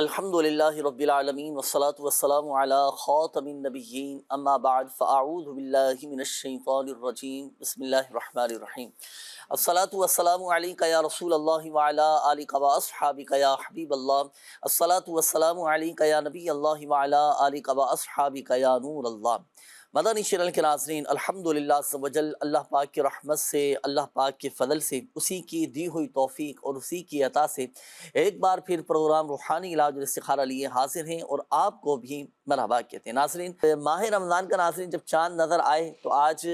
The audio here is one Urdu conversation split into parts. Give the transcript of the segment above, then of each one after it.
الحمد للہ رب العالمین والصلاة والسلام علی خاتم النبیین اما بعد فاعوذ باللہ من الشیطان الرجیم بسم اللہ الرحمن الرحیم الصلاة والسلام علیک یا رسول اللہ وعلی آلک واصحابک یا حبیب اللہ الصلاة والسلام علیک یا نبی اللہ وعلی آلک واصحابک یا نور اللہ۔ مدنی چینل کے ناظرین، الحمدللہ عز و جل اللہ پاک کی رحمت سے، اللہ پاک کے فضل سے، اسی کی دی ہوئی توفیق اور اسی کی عطا سے ایک بار پھر پروگرام روحانی علاج اور استخارہ لیے حاضر ہیں اور آپ کو بھی مرحبا کہتے ہیں۔ ناظرین، ماہ رمضان کا ناظرین جب چاند نظر آئے تو آج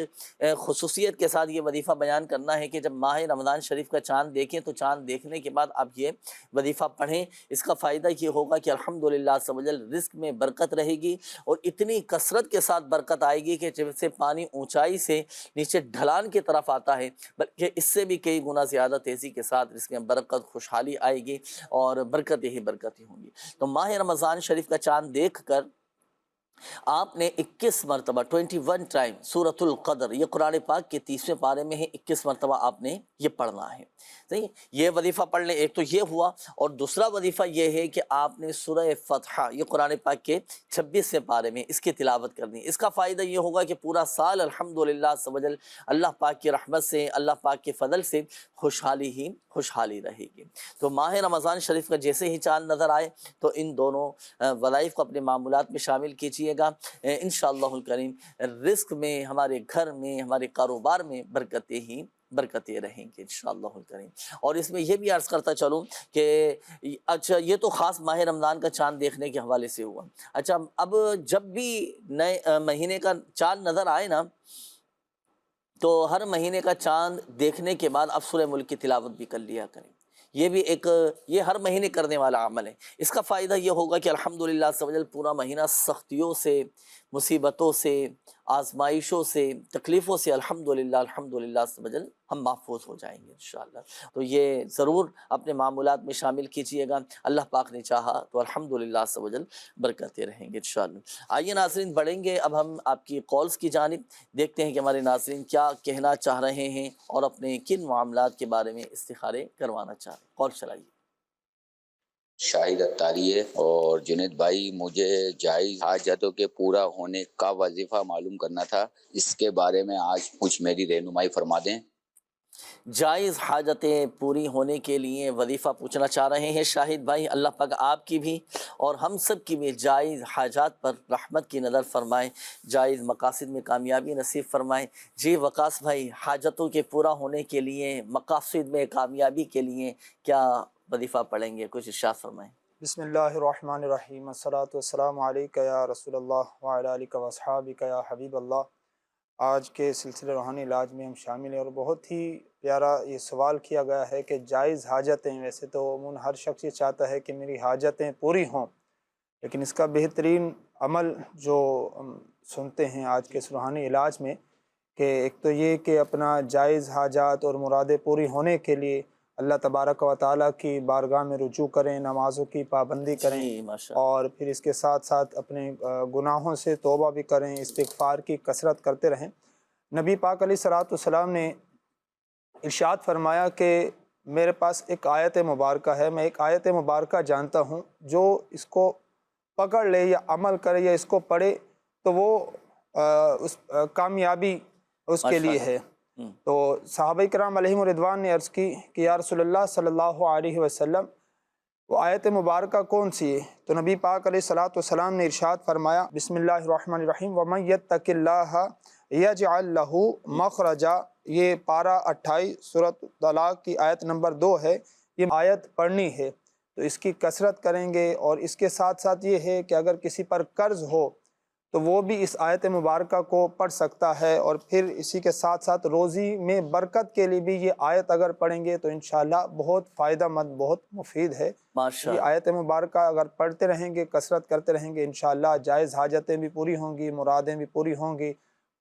خصوصیت کے ساتھ یہ وظیفہ بیان کرنا ہے کہ جب ماہ رمضان شریف کا چاند دیکھیں تو چاند دیکھنے کے بعد آپ یہ وظیفہ پڑھیں۔ اس کا فائدہ یہ ہوگا کہ الحمدللہ عز و جل رزق میں برکت رہے گی اور اتنی کثرت کے ساتھ برکت آئے گی کہ جیسے پانی اونچائی سے نیچے ڈھلان کی طرف آتا ہے، بلکہ اس سے بھی کئی گنا زیادہ تیزی کے ساتھ رزق میں برکت، خوشحالی آئے گی اور برکتیں ہی برکتیں ہوں گی۔ تو ماہ رمضان شریف کا چاند دیکھ کر آپ نے 21 مرتبہ 21 ٹائم سورۃ القدر، یہ قرآن پاک کے 30ویں پارے میں ہے، 21 مرتبہ آپ نے یہ پڑھنا ہے۔ صحیح، یہ وظیفہ پڑھ لیں، ایک تو یہ ہوا، اور دوسرا وظیفہ یہ ہے کہ آپ نے سورہ فتح، یہ قرآن پاک کے 26ویں پارے میں اس کی تلاوت کرنی ہے۔ اس کا فائدہ یہ ہوگا کہ پورا سال الحمدللہ عز و جل اللہ پاک کی رحمت سے، اللہ پاک کے فضل سے خوشحالی ہی خوشحالی رہے گی۔ تو ماہ رمضان شریف کا جیسے ہی چاند نظر آئے تو ان دونوں وظائف کو اپنے معمولات میں شامل کیجیے گا، انشاءاللہ الکریم رزق میں، ہمارے گھر میں، ہمارے کاروبار میں برکتیں ہی برکتیں رہیں گی انشاءاللہ الکریم۔ اور اس میں یہ بھی عرض کرتا چلوں کہ اچھا، یہ تو خاص ماہ رمضان کا چاند دیکھنے کے حوالے سے ہوا۔ اچھا، اب جب بھی نئے مہینے کا چاند نظر آئے نا، تو ہر مہینے کا چاند دیکھنے کے بعد آپ سورہ ملک کی تلاوت بھی کر لیا کریں۔ یہ بھی ایک، یہ ہر مہینے کرنے والا عمل ہے۔ اس کا فائدہ یہ ہوگا کہ الحمدللہ عز و جل پورا مہینہ سختیوں سے، مصیبتوں سے، آزمائشوں سے، تکلیفوں سے الحمدللہ عز و جل ہم محفوظ ہو جائیں گے انشاءاللہ۔ تو یہ ضرور اپنے معمولات میں شامل کیجئے گا، اللہ پاک نے چاہا تو الحمدللہ عز و جل برکتیں رہیں گے انشاءاللہ۔ آئیے ناظرین، بڑھیں گے اب ہم آپ کی کالز کی جانب، دیکھتے ہیں کہ ہمارے ناظرین کیا کہنا چاہ رہے ہیں اور اپنے کن معاملات کے بارے میں استخارے کروانا چاہ رہے ہیں۔ کال چلائیے۔ شاہد اتاری ہے۔ اور جنید بھائی، مجھے جائز حاجتوں کے پورا ہونے کا وظیفہ معلوم کرنا تھا، اس کے بارے میں آج کچھ میری رہنمائی فرما دیں۔ جائز حاجتیں پوری ہونے کے لیے وظیفہ پوچھنا چاہ رہے ہیں شاہد بھائی، اللہ پاک آپ کی بھی اور ہم سب کی بھی جائز حاجات پر رحمت کی نظر فرمائے، جائز مقاصد میں کامیابی نصیب فرمائے۔ جی وقاص بھائی، حاجتوں کے پورا ہونے کے لیے، مقاصد میں کامیابی کے لیے کیا وظیفہ پڑھیں گے؟ کچھ ارشاد فرمائیں۔ بسم اللہ الرحمن الرحیم، الصلاۃ والسلام علیک یا رسول اللہ وعلی آلک واصحابک یا حبیب اللہ۔ آج کے سلسلے روحانی علاج میں ہم شامل ہیں اور بہت ہی پیارا یہ سوال کیا گیا ہے کہ جائز حاجتیں، ویسے تو عموماً ہر شخص یہ چاہتا ہے کہ میری حاجتیں پوری ہوں، لیکن اس کا بہترین عمل جو ہم سنتے ہیں آج کے اس روحانی علاج میں، کہ ایک تو یہ کہ اپنا جائز حاجات اور مرادیں پوری ہونے کے لیے اللہ تبارک و تعالیٰ کی بارگاہ میں رجوع کریں، نمازوں کی پابندی کریں، جی ماشاء اللہ۔ اور پھر اس کے ساتھ ساتھ اپنے گناہوں سے توبہ بھی کریں، استغفار کی کثرت کرتے رہیں۔ نبی پاک علیہ الصلوۃ والسلام نے ارشاد فرمایا کہ میرے پاس ایک آیت مبارکہ ہے، میں ایک آیت مبارکہ جانتا ہوں، جو اس کو پکڑ لے یا عمل کرے یا اس کو پڑھے تو وہ اس کامیابی اس کے لیے ہے۔ تو صحابہ کرام علیہم رضوان نے عرض کی کہ یا رسول اللہ صلی اللہ علیہ وسلم، وہ آیت مبارکہ کون سی ہے؟ تو نبی پاک علیہ الصلوۃ والسلام نے ارشاد فرمایا، بسم اللہ الرحمن الرحیم، وَمَن يَتَّقِ اللَّهَ يَجْعَلْ لَهُ مَخْرَجًا، یہ پارہ 28 سورۃ طلاق کی آیت نمبر 2 ہے۔ یہ آیت پڑھنی ہے تو اس کی کثرت کریں گے، اور اس کے ساتھ ساتھ یہ ہے کہ اگر کسی پر قرض ہو تو وہ بھی اس آیت مبارکہ کو پڑھ سکتا ہے، اور پھر اسی کے ساتھ ساتھ روزی میں برکت کے لیے بھی یہ آیت اگر پڑھیں گے تو انشاءاللہ بہت فائدہ مند، بہت مفید ہے۔ یہ آیت مبارکہ اگر پڑھتے رہیں گے، کثرت کرتے رہیں گے، انشاءاللہ جائز حاجتیں بھی پوری ہوں گی، مرادیں بھی پوری ہوں گی،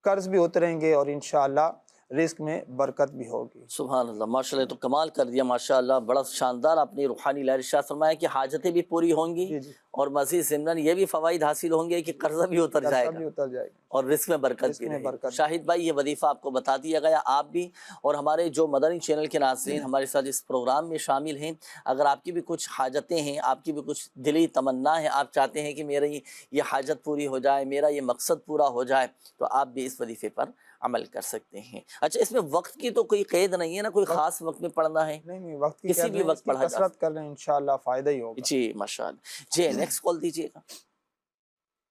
قرض بھی اتریں گے، اور انشاءاللہ رزق میں برکت بھی ہوگی۔ سبحان اللہ، ماشاء اللہ، تو کمال کر دیا ماشاء اللہ، بڑا شاندار آپ نے روحانی لہر ارشاد فرمایا کہ حاجتیں بھی پوری ہوں گی جی جی، اور مزید ضمن یہ بھی فوائد حاصل ہوں گے کہ قرضہ بھی اتر جائے قرضہ گا بھی اتر جائے گا، اور رزق میں برکت رزق بھی میں رہے گی۔ برکت۔ شاہد بھائی، یہ وظیفہ آپ کو بتا دیا گیا، آپ بھی اور ہمارے جو مدنی چینل کے ناظرین ہمارے ساتھ اس پروگرام میں شامل ہیں، اگر آپ کی بھی کچھ حاجتیں ہیں، آپ کی بھی کچھ دلی تمنا ہے، آپ چاہتے ہیں کہ میری یہ حاجت پوری ہو جائے، میرا یہ مقصد پورا ہو جائے، تو آپ بھی اس وظیفے پر عمل کر سکتے ہیں۔ اچھا، اس میں وقت کی تو کوئی قید نہیں ہے نا، کوئی وقت خاص وقت میں پڑھنا ہے؟ نہیں، وقت کی کسی قید بھی نہیں، اس وقت کی پڑھا جا کثرت کر لیں انشاءاللہ فائدہ ہی ہوگا۔ جی ماشاء اللہ۔ جی نیکسٹ کال دیجیے گا۔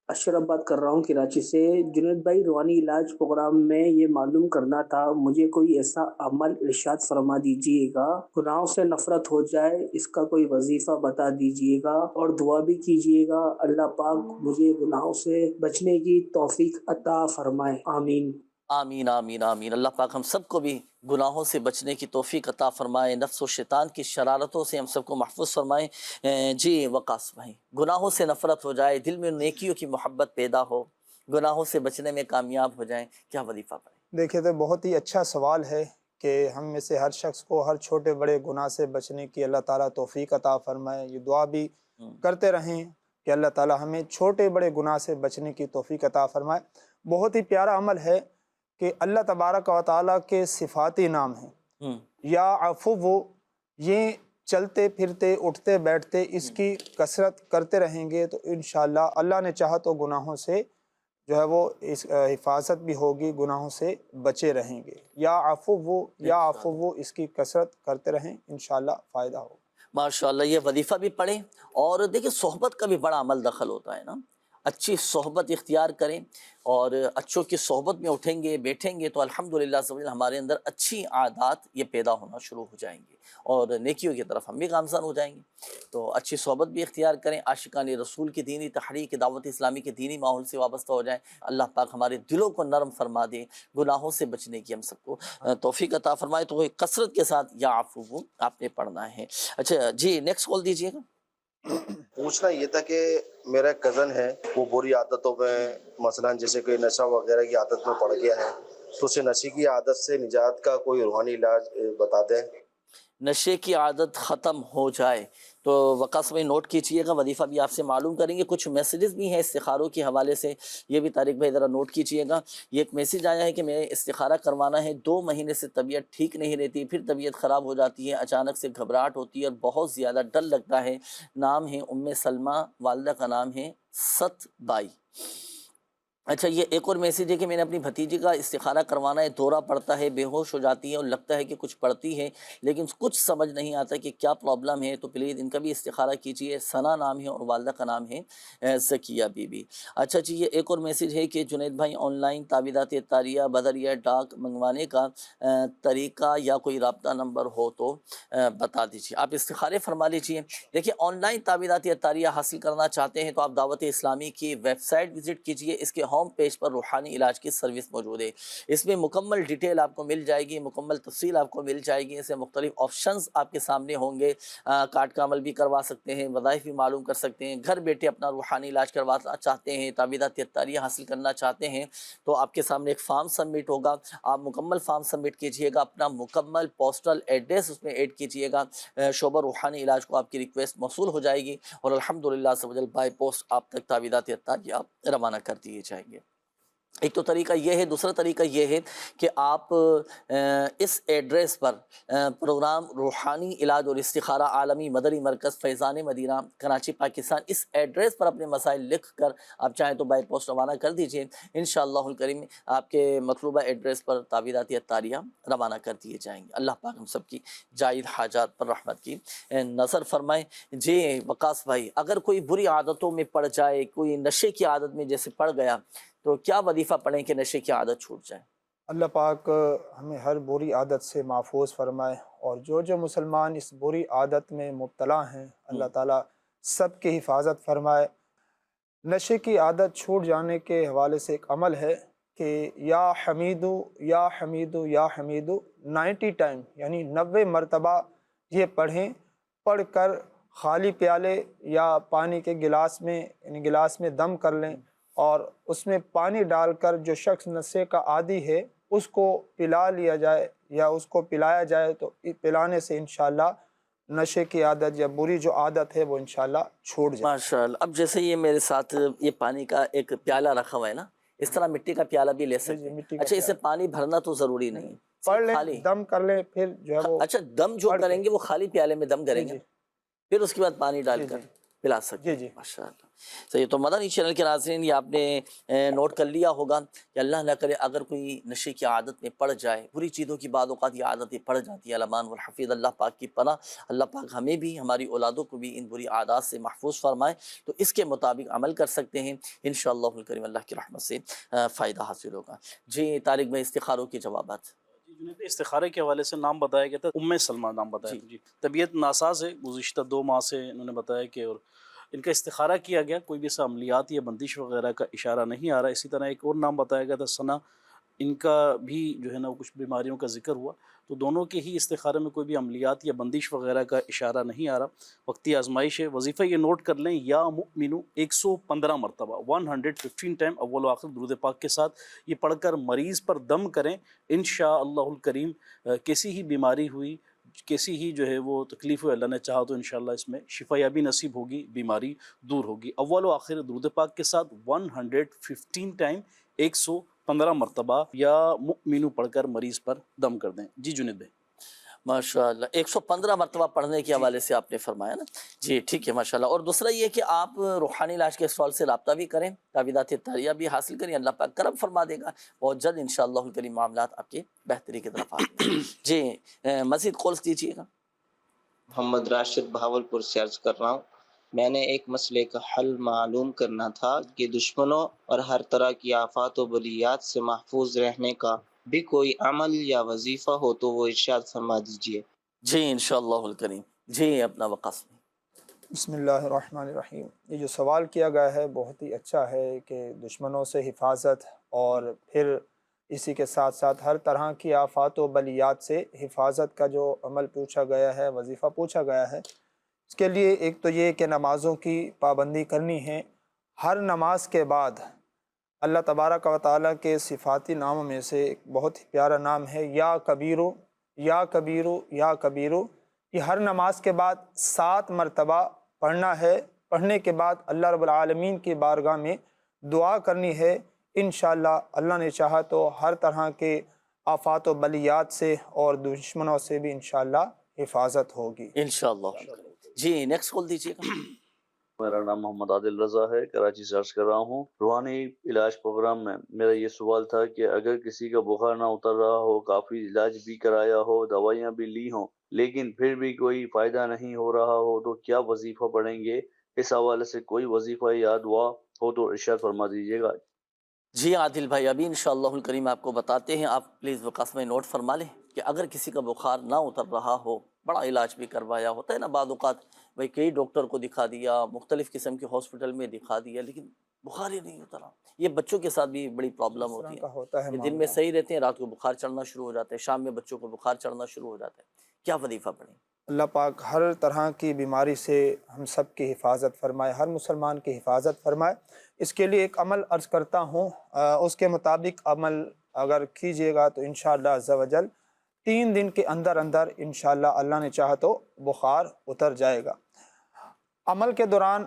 اشرف بات کر رہا ہوں کراچی سے۔ جنید بھائی، روحانی علاج پروگرام میں یہ معلوم کرنا تھا، مجھے کوئی ایسا عمل ارشاد فرما دیجئے گا گناہوں سے نفرت ہو جائے، اس کا کوئی وظیفہ بتا دیجئے گا اور دعا بھی کیجئے گا، اللہ پاک مجھے گناہوں سے بچنے کی توفیق عطا فرمائے، آمین۔ آمین آمین آمین۔ اللہ پاک ہم سب کو بھی گناہوں سے بچنے کی توفیق عطا فرمائے، نفس و شیطان کی شرارتوں سے ہم سب کو محفوظ فرمائے۔ جی وقاص بھائی، گناہوں سے نفرت ہو جائے، دل میں نیکیوں کی محبت پیدا ہو، گناہوں سے بچنے میں کامیاب ہو جائیں، کیا وظیفہ پڑھیں؟ دیکھیے تو بہت ہی اچھا سوال ہے کہ ہم میں سے ہر شخص کو ہر چھوٹے بڑے گناہ سے بچنے کی اللہ تعالیٰ توفیق عطا فرمائے۔ یہ دعا بھی کرتے رہیں کہ اللہ تعالیٰ ہمیں چھوٹے بڑے گناہ سے بچنے کی توفیق عطا فرمائے۔ بہت ہی پیارا عمل ہے کہ اللہ تبارک و تعالیٰ کے صفاتی نام ہیں، یا عفو، یہ چلتے پھرتے اٹھتے بیٹھتے اس کی کثرت کرتے رہیں گے تو انشاءاللہ اللہ نے چاہا تو گناہوں سے جو ہے وہ اس حفاظت بھی ہوگی، گناہوں سے بچے رہیں گے۔ یا عفو اس کی کثرت کرتے رہیں، انشاءاللہ فائدہ ہوگا۔ ماشاءاللہ، یہ وظیفہ بھی پڑھیں، اور دیکھیں صحبت کا بھی بڑا عمل دخل ہوتا ہے نا، اچھی صحبت اختیار کریں اور اچھوں کی صحبت میں اٹھیں گے بیٹھیں گے تو الحمدللہ ہمارے اندر اچھی عادات یہ پیدا ہونا شروع ہو جائیں گے اور نیکیوں کی طرف ہم بھی گامزن ہو جائیں گے۔ تو اچھی صحبت بھی اختیار کریں، عاشقان رسول کی دینی تحریک، دعوت اسلامی کے دینی ماحول سے وابستہ ہو جائیں۔ اللہ پاک ہمارے دلوں کو نرم فرما دے، گناہوں سے بچنے کی ہم سب کو توفیق عطا فرمائے۔ تو وہ کثرت کے ساتھ یا عفو آپ نے پڑھنا ہے۔ اچھا جی نیکسٹ کال دیجیے گا۔ پوچھنا یہ تھا کہ میرا کزن ہے، وہ بری عادتوں میں مثلا جیسے کہ نشہ وغیرہ کی عادت میں پڑ گیا ہے، تو اسے نشے کی عادت سے نجات کا کوئی روحانی علاج بتا دیں۔ نشے کی عادت ختم ہو جائے تو وقاص میں نوٹ کیجیے گا، وظیفہ بھی آپ سے معلوم کریں گے۔ کچھ میسیجز بھی ہیں استخاروں کے حوالے سے، یہ بھی طارق بھائی ذرا نوٹ کیجیے گا۔ یہ ایک میسیج آیا ہے کہ میں استخارہ کروانا ہے، 2 مہینے سے طبیعت ٹھیک نہیں رہتی، پھر طبیعت خراب ہو جاتی ہے، اچانک سے گھبراہٹ ہوتی ہے اور بہت زیادہ ڈر لگتا ہے۔ نام ہے ام سلمہ، والدہ کا نام ہے ست بائی۔ اچھا، یہ ایک اور میسیج ہے کہ میں نے اپنی بھتیجی کا استخارہ کروانا ہے، دورہ پڑتا ہے، بے ہوش ہو جاتی ہے اور لگتا ہے کہ کچھ پڑتی ہے لیکن کچھ سمجھ نہیں آتا کہ کیا پرابلم ہے، تو پلیز ان کا بھی استخارہ کیجیے۔ ثنا نام ہے اور والدہ کا نام ہے زکیہ بی بی۔ اچھا جی، یہ ایک اور میسیج ہے کہ جنید بھائی آن لائن تعویذات اطاریہ بدر یا ڈاک منگوانے کا طریقہ یا کوئی رابطہ نمبر ہو تو بتا دیجیے۔ آپ استخارے فرما لیجیے۔ دیکھیے، آن لائن تعویذات اطاریہ حاصل کرنا چاہتے ہیں تو آپ دعوت اسلامی کی ویب سائٹ وزٹ کیجیے، اس کے ہوم پیج پر روحانی علاج کی سروس موجود ہے، اس میں مکمل ڈیٹیل آپ کو مل جائے گی، مکمل تفصیل آپ کو مل جائے گی، اس میں مختلف آپشنز آپ کے سامنے ہوں گے، کارڈ کا عمل بھی کروا سکتے ہیں، وظائف بھی معلوم کر سکتے ہیں، گھر بیٹھے اپنا روحانی علاج کروانا چاہتے ہیں، تعویذات اطاریہ حاصل کرنا چاہتے ہیں تو آپ کے سامنے ایک فارم سبمٹ ہوگا، آپ مکمل فارم سبمٹ کیجیے گا، اپنا مکمل پوسٹل ایڈریس اس میں ایڈ کیجیے گا، شعبہ روحانی علاج کو آپ کی ریکویسٹ موصول ہو جائے گی اور الحمدللہ بائی پوسٹ آپ تک تعویذات اطاریہ روانہ کر دیے جائیں گے۔ ایک تو طریقہ یہ ہے، دوسرا طریقہ یہ ہے کہ آپ اس ایڈریس پر پروگرام روحانی علاج اور استخارہ عالمی مدنی مرکز فیضان مدینہ کراچی پاکستان، اس ایڈریس پر اپنے مسائل لکھ کر آپ چاہیں تو بائی پوسٹ روانہ کر دیجئے، انشاءاللہ الکریم آپ کے مطلوبہ ایڈریس پر تعویذات اطاریہ روانہ کر دیے جائیں گے۔ اللہ پاک ہم سب کی جائز حاجات پر رحمت کی نظر فرمائے۔ جی وقاص بھائی، اگر کوئی بری عادتوں میں پڑ جائے، کوئی نشے کی عادت میں جیسے پڑ گیا تو کیا وظیفہ پڑھیں کہ نشے کی عادت چھوٹ جائے؟ اللہ پاک ہمیں ہر بری عادت سے محفوظ فرمائے، اور جو مسلمان اس بری عادت میں مبتلا ہیں اللہ تعالیٰ سب کی حفاظت فرمائے۔ نشے کی عادت چھوٹ جانے کے حوالے سے ایک عمل ہے کہ یا حمیدو یا حمیدو یا حمیدو 90 ٹائم یعنی 90 مرتبہ یہ پڑھیں، پڑھ کر خالی پیالے یا پانی کے گلاس میں یعنی گلاس میں دم کر لیں اور اس میں پانی ڈال کر جو شخص نشے کا عادی ہے اس کو پلا لیا جائے یا اس کو پلایا جائے تو پلانے سے انشاءاللہ نشے کی عادت یا بری جو عادت ہے وہ انشاءاللہ چھوٹ جائے۔ ماشاءاللہ۔ اب جیسے یہ میرے ساتھ یہ پانی کا ایک پیالہ رکھا ہوا ہے نا، اس طرح مٹی کا پیالہ بھی لے سکتے ہیں؟ مٹی کا اچھا، اسے پانی بھرنا تو ضروری نہیں، پڑھ لیں، خالی دم کر لیں، پھر جو ہے وہ اچھا دم جو پڑھ کے- کریں گے وہ خالی پیالے میں دم کریں گے، پھر اس کے بعد پانی ڈال کر پلا سکتے ہیں۔ جی۔ ماشاءاللہ۔ صحیح۔ تو مدنی چینل کے ناظرین، یہ آپ نے نوٹ کر لیا ہوگا کہ اللہ نہ کرے اگر کوئی نشے کی عادت میں پڑ جائے، بری چیزوں کی بعض اوقات یہ عادتیں پڑ جاتی ہیں، الامان والحفیظ، اللہ پاک کی پناہ، اللہ پاک ہمیں بھی ہماری اولادوں کو بھی ان بری عادات سے محفوظ فرمائے، تو اس کے مطابق عمل کر سکتے ہیں، انشاءاللہ الکریم اللہ کی رحمت سے فائدہ حاصل ہوگا۔ جی طارق بھائی، استخاروں کے جوابات۔ جنید، استخارے کے حوالے سے نام بتایا گیا تھا، ام سلمہ نام بتایا جی۔ طبیعت ناساز ہے، گزشتہ 2 ماہ سے انہوں نے بتایا کہ اور ان کا استخارہ کیا گیا، کوئی بھی ایسا عملیات یا بندش وغیرہ کا اشارہ نہیں آ رہا۔ اسی طرح ایک اور نام بتایا گیا تھا ثنا، ان کا بھی جو ہے نا وہ کچھ بیماریوں کا ذکر ہوا، تو دونوں کے ہی استخارے میں کوئی بھی عملیات یا بندش وغیرہ کا اشارہ نہیں آ رہا۔ وقتی آزمائش ہے۔ وظیفہ یہ نوٹ کر لیں، یا مؤمنو 115 مرتبہ 115 ٹائم اول و آخر درود پاک کے ساتھ یہ پڑھ کر مریض پر دم کریں، انشاءاللہ الکریم کیسی ہی بیماری ہوئی، کیسی ہی جو ہے وہ تکلیف ہوئی، اللہ نے چاہا تو انشاءاللہ اس میں شفا یابی نصیب ہوگی، بیماری دور ہوگی۔ اول و آخر درود پاک کے ساتھ 115 ٹائم 115 مرتبہ یا مؤمنو پڑھ کر مریض پر دم کر دیں۔ جی جنید بھائی۔ ماشاءاللہ، 115 مرتبہ پڑھنے کے حوالے سے آپ نے فرمایا نا، جی ٹھیک ہے ماشاءاللہ۔ اور دوسرا یہ کہ آپ روحانی علاج کے سوال سے رابطہ بھی کریں، تعویذات طاہریہ بھی حاصل کریں، اللہ پاک کرم فرما دے گا، بہت جلد انشاءاللہ الکریم معاملات آپ کے بہتری کی طرف آتے ہیں۔ جی مزید کالس دیجیے گا۔ محمد راشد بہاولپور سے عرض کر رہا ہوں، میں نے ایک مسئلے کا حل معلوم کرنا تھا کہ دشمنوں اور ہر طرح کی آفات و بلیات سے محفوظ رہنے کا بھی کوئی عمل یا وظیفہ ہو تو وہ ارشاد فرما دیجیے۔ جی انشاءاللہ الکریم۔ جی اپنا وقاص میں۔ بسم اللہ الرحمن الرحیم۔ یہ جو سوال کیا گیا ہے بہت ہی اچھا ہے کہ دشمنوں سے حفاظت اور پھر اسی کے ساتھ ساتھ ہر طرح کی آفات و بلیات سے حفاظت کا جو عمل پوچھا گیا ہے، وظیفہ پوچھا گیا ہے، اس کے لیے ایک تو یہ کہ نمازوں کی پابندی کرنی ہے۔ ہر نماز کے بعد اللہ تبارک و تعالیٰ کے صفاتی ناموں میں سے ایک بہت ہی پیارا نام ہے یا کبیرو یا کبیرو یا کبیرو۔ یہ ہر نماز کے بعد 7 مرتبہ پڑھنا ہے۔ پڑھنے کے بعد اللہ رب العالمین کی بارگاہ میں دعا کرنی ہے، انشاءاللہ اللہ نے چاہا تو ہر طرح کے آفات و بلیات سے اور دشمنوں سے بھی انشاءاللہ حفاظت ہوگی انشاءاللہ۔ جی نیکسٹ کال دیجیے گا۔ میرا نام محمد عادل رضا ہے، کراچی سے عرض کر رہا ہوں۔ روحانی علاج پروگرام میں میرا یہ سوال تھا کہ اگر کسی کا بخار نہ اتر رہا ہو، کافی علاج بھی کرایا ہو، دوائیاں بھی لی ہوں، لیکن پھر بھی کوئی فائدہ نہیں ہو رہا ہو تو کیا وظیفہ پڑھیں گے؟ اس حوالے سے کوئی وظیفہ یا دعا ہو تو ارشاد فرما دیجیے گا۔ جی عادل بھائی، ابھی انشاءاللہ الکریم آپ کو بتاتے ہیں، آپ پلیز وقاص میں نوٹ فرما لیں کہ اگر کسی کا بخار نہ اتر رہا ہو، بڑا علاج بھی کروایا ہوتا ہے نا بعض اوقات، بھائی کئی ڈاکٹر کو دکھا دیا، مختلف قسم کے ہاسپٹل میں دکھا دیا، لیکن بخار ہی نہیں اترا۔ یہ بچوں کے ساتھ بھی بڑی پرابلم اس طرح ہوتی کا ہوتا ہے ہے، دن میں معاملہ۔ صحیح رہتے ہیں، رات کو بخار چڑھنا شروع ہو جاتا ہے، شام میں بچوں کو بخار چڑھنا شروع ہو جاتا ہے، کیا وظیفہ پڑھیں؟ اللہ پاک ہر طرح کی بیماری سے ہم سب کی حفاظت فرمائے، ہر مسلمان کی حفاظت فرمائے۔ اس کے لیے ایک عمل عرض کرتا ہوں، اس کے مطابق عمل اگر کیجئے گا تو انشاءاللہ عز و جل 3 دن کے اندر اندر انشاءاللہ اللہ نے چاہا تو بخار اتر جائے گا۔ عمل کے دوران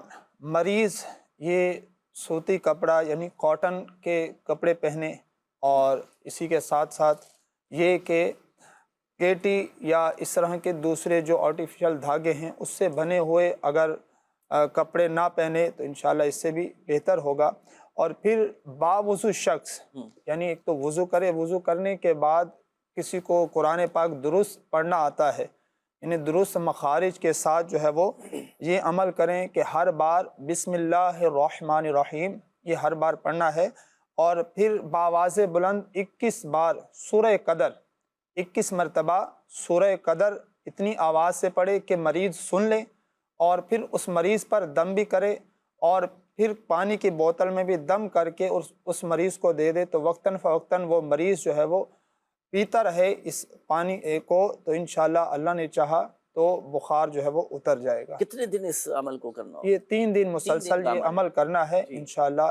مریض یہ سوتی کپڑا یعنی کاٹن کے کپڑے پہنے، اور اسی کے ساتھ ساتھ یہ کہ کیٹی یا اس طرح کے دوسرے جو آرٹیفیشل دھاگے ہیں اس سے بنے ہوئے اگر کپڑے نہ پہنے تو انشاءاللہ اس سے بھی بہتر ہوگا۔ اور پھر باوضو شخص یعنی ایک تو وضو کرے، وضو کرنے کے بعد کسی کو قرآن پاک درست پڑھنا آتا ہے، یعنی درست مخارج کے ساتھ جو ہے وہ یہ عمل کریں کہ ہر بار بسم اللہ الرحمن الرحیم یہ ہر بار پڑھنا ہے، اور پھر بآواز بلند 21 بار سورہ قدر 21 مرتبہ سورہ قدر اتنی آواز سے پڑھے کہ مریض سن لے، اور پھر اس مریض پر دم بھی کرے، اور پھر پانی کی بوتل میں بھی دم کر کے اس مریض کو دے دے، تو وقتاً فوقتاً وہ مریض جو ہے وہ پیتا رہے اس پانی کو، تو انشاءاللہ اللہ نے چاہا تو بخار جو ہے وہ اتر جائے گا۔ کتنے دن اس عمل کو کرنا ہوگا؟ یہ 3 دن مسلسل کا یہ عمل عمل کرنا ہے جی۔ انشاءاللہ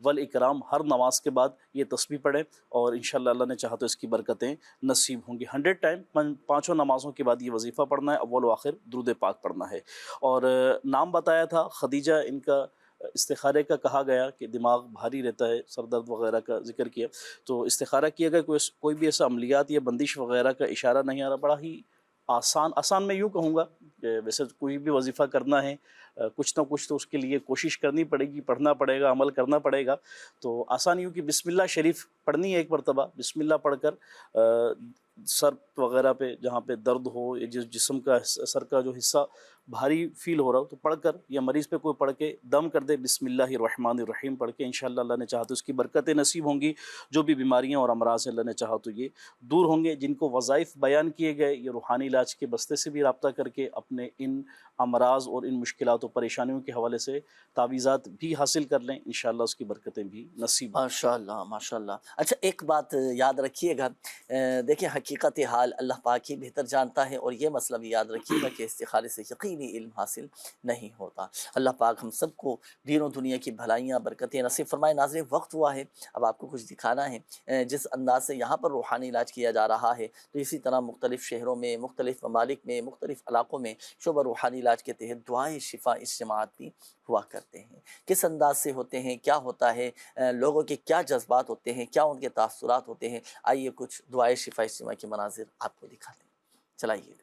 والاکرام ہر نماز کے بعد یہ تسبیح پڑھیں اور انشاءاللہ اللہ نے چاہا تو اس کی برکتیں نصیب ہوں گی۔ 100 ٹائم پانچوں نمازوں کے بعد یہ وظیفہ پڑھنا ہے، اول و آخر درود پاک پڑھنا ہے۔ اور نام بتایا تھا خدیجہ، ان کا استخارے کا کہا گیا کہ دماغ بھاری رہتا ہے، سر درد وغیرہ کا ذکر کیا، تو استخارہ کیا گیا، کوئی بھی ایسا عملیات یا بندش وغیرہ کا اشارہ نہیں آ رہا، بڑا ہی آسان میں یوں کہوں گا کہ ویسے کوئی بھی وظیفہ کرنا ہے کچھ نہ کچھ تو اس کے لیے کوشش کرنی پڑے گی، پڑھنا پڑے گا، عمل کرنا پڑے گا۔ تو آسان یوں کہ بسم اللہ شریف پڑھنی ہے ایک مرتبہ، بسم اللہ پڑھ کر سر وغیرہ پہ جہاں پہ درد ہو یا جس جسم کا سر کا جو حصہ بھاری فیل ہو رہا ہو تو پڑھ کر، یا مریض پہ کوئی پڑھ کے دم کر دے بسم اللہ الرحمن الرحیم پڑھ کے، انشاءاللہ اللہ نے چاہا تو اس کی برکتیں نصیب ہوں گی۔ جو بھی بیماریاں اور امراض ہیں اللہ نے چاہا تو یہ دور ہوں گے۔ جن کو وظائف بیان کیے گئے یہ روحانی علاج کے بستے سے بھی رابطہ کر کے اپنے ان امراض اور ان مشکلات و پریشانیوں کے حوالے سے تعویذات بھی حاصل کر لیں، انشاءاللہ اس کی برکتیں بھی نصیب ہوں۔ ماشاءاللہ ماشاءاللہ۔ اچھا ایک بات یاد رکھیے گا، دیکھیں حقیقت حال اللہ پاک ہی بہتر جانتا ہے، اور یہ مسئلہ بھی یاد رکھیے گا کہ استخارے سے یقینی علم حاصل نہیں ہوتا۔ اللہ پاک ہم سب کو دین و دنیا کی بھلائیاں برکتیں نصیب فرمائے۔ ناظرین وقت ہوا ہے، اب آپ کو کچھ دکھانا ہے۔ جس انداز سے یہاں پر روحانی علاج کیا جا رہا ہے تو اسی طرح مختلف شہروں میں، مختلف ممالک میں، مختلف علاقوں میں شعبہ روحانی علاج کے تحت دعائے شفا اجتماعات بھی ہوا کرتے ہیں۔ کس انداز سے ہوتے ہیں، کیا ہوتا ہے، لوگوں کے کیا جذبات ہوتے ہیں، کیا ان کے تاثرات ہوتے ہیں، آئیے کچھ دعائے شفا اجتماع کے مناظر آپ کو دکھاتے ہیں، چلائیے۔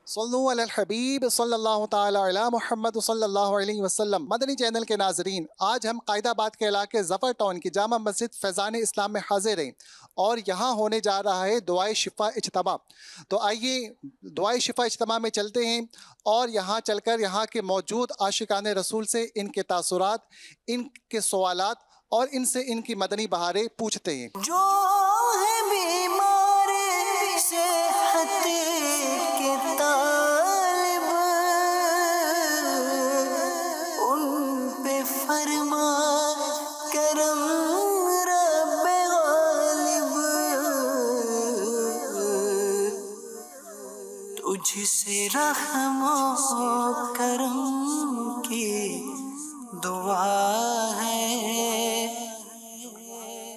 صلو علی الحبیب صلی اللہ تعالی علی محمد صلی اللہ علیہ وسلم۔ مدنی چینل کے ناظرین، آج ہم قائد آباد کے علاقے ظفر ٹاؤن کی جامع مسجد فیضان اسلام میں حاضر ہیں اور یہاں ہونے جا رہا ہے دعائے شفا اجتماع۔ تو آئیے دعائے شفا اجتماع میں چلتے ہیں اور یہاں چل کر یہاں کے موجود عاشقان رسول سے ان کے تاثرات، ان کے سوالات اور ان سے ان کی مدنی بہاریں پوچھتے ہیں۔ جو ہے بیمار صحت کے طالب، ان پہ فرما کرم رب غالب، تجھ سے رحم و کرم کی دعا ہے،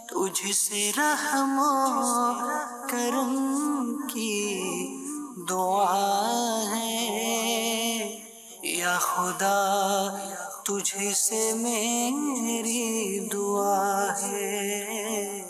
تجھ سے رحم و کرم کی دعا ہے، یا خدا تجھ سے میری دعا ہے۔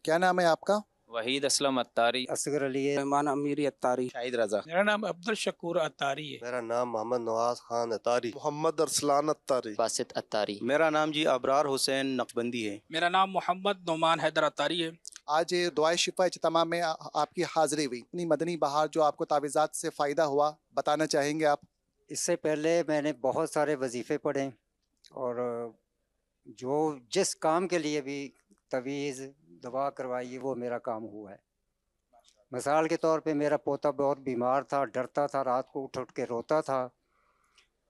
کیا نام ہے آپ کا؟ وحید اسلم اتاری، اصغر علی، رحمان امیری اتاری، شاہد رضا۔ میرا نام عبد الشکور اتاری ہے۔ میرا نام محمد نواز خان اتاری، محمد ارسلان اتاری، باسط اتاری۔ میرا نام جی ابرار حسین نقبندی ہے۔ میرا نام محمد نعمان حیدر اتاری ہے۔ آج دعائے شفا اجتماع میں آپ کی حاضری ہوئی، اپنی مدنی بہار جو آپ کو تعویذات سے فائدہ ہوا بتانا چاہیں گے آپ؟ اس سے پہلے میں نے بہت سارے وظیفے پڑھے اور جو جس کام کے لیے بھی تعویذ دعا کروائی وہ میرا کام ہوا ہے۔ مثال کے طور پہ میرا پوتا بہت بیمار تھا، ڈرتا تھا، رات کو اٹھ کے روتا تھا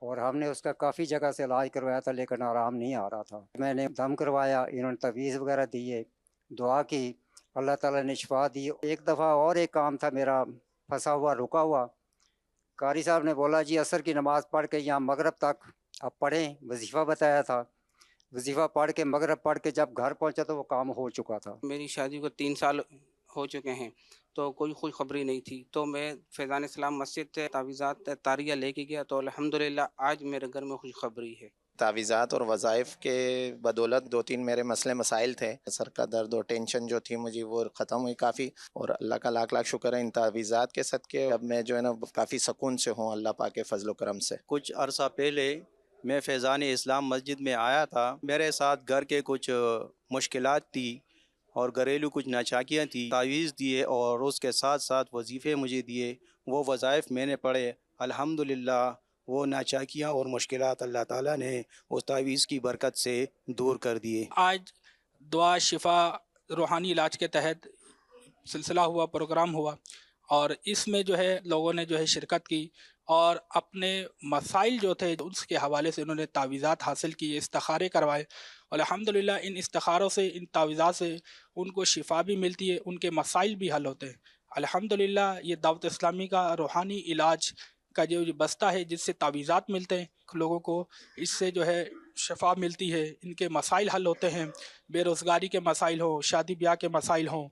اور ہم نے اس کا کافی جگہ سے علاج کروایا تھا لیکن آرام نہیں آ رہا تھا۔ میں نے دم کروایا، انہوں نے تعویذ وغیرہ دیے، دعا کی، اللہ تعالیٰ نے شفا دی۔ ایک دفعہ اور ایک کام تھا میرا پھنسا ہوا، رکا ہوا، قاری صاحب نے بولا جی عصر کی نماز پڑھ کے یہاں مغرب تک آپ پڑھیں، وظیفہ بتایا تھا، وظیفہ پڑھ کے مغرب پڑھ کے جب گھر پہنچا تو وہ کام ہو چکا تھا۔ میری شادی کو 3 سال ہو چکے ہیں تو کوئی خوشخبری نہیں تھی، تو میں فیضان اسلام مسجد سے تعویذات طاریہ لے کے گیا تو الحمدللہ آج میرے گھر میں خوشخبری ہے۔ تعویذات اور وظائف کے بدولت 2-3 میرے مسئلے مسائل تھے، سر کا درد اور ٹینشن جو تھی مجھے وہ ختم ہوئی کافی، اور اللہ کا لاکھ لاکھ شکر ہے ان تعویذات کے صدقے اب میں جو ہے نا کافی سکون سے ہوں اللہ پاک کے فضل و کرم سے۔ کچھ عرصہ پہلے میں فیضان اسلام مسجد میں آیا تھا، میرے ساتھ گھر کے کچھ مشکلات تھی اور گھریلو کچھ ناچاکیاں تھی، تعویذ دیے اور اس کے ساتھ ساتھ وظیفے مجھے دیے، وہ وظائف میں نے پڑھے، الحمدللہ وہ ناچاکیاں اور مشکلات اللہ تعالیٰ نے اس تعویذ کی برکت سے دور کر دیے۔ آج دعا شفا روحانی علاج کے تحت سلسلہ ہوا، پروگرام ہوا اور اس میں جو ہے لوگوں نے جو ہے شرکت کی اور اپنے مسائل جو تھے اس کے حوالے سے انہوں نے تعویذات حاصل کی، استخارے کروائے۔ الحمدللہ ان استخاروں سے، ان تعویذات سے ان کو شفا بھی ملتی ہے، ان کے مسائل بھی حل ہوتے ہیں۔ الحمدللہ یہ دعوت اسلامی کا روحانی علاج کا جو بستہ ہے جس سے تعویذات ملتے ہیں لوگوں کو، اس سے جو ہے شفا ملتی ہے، ان کے مسائل حل ہوتے ہیں، بے روزگاری کے مسائل ہوں، شادی بیاہ کے مسائل ہوں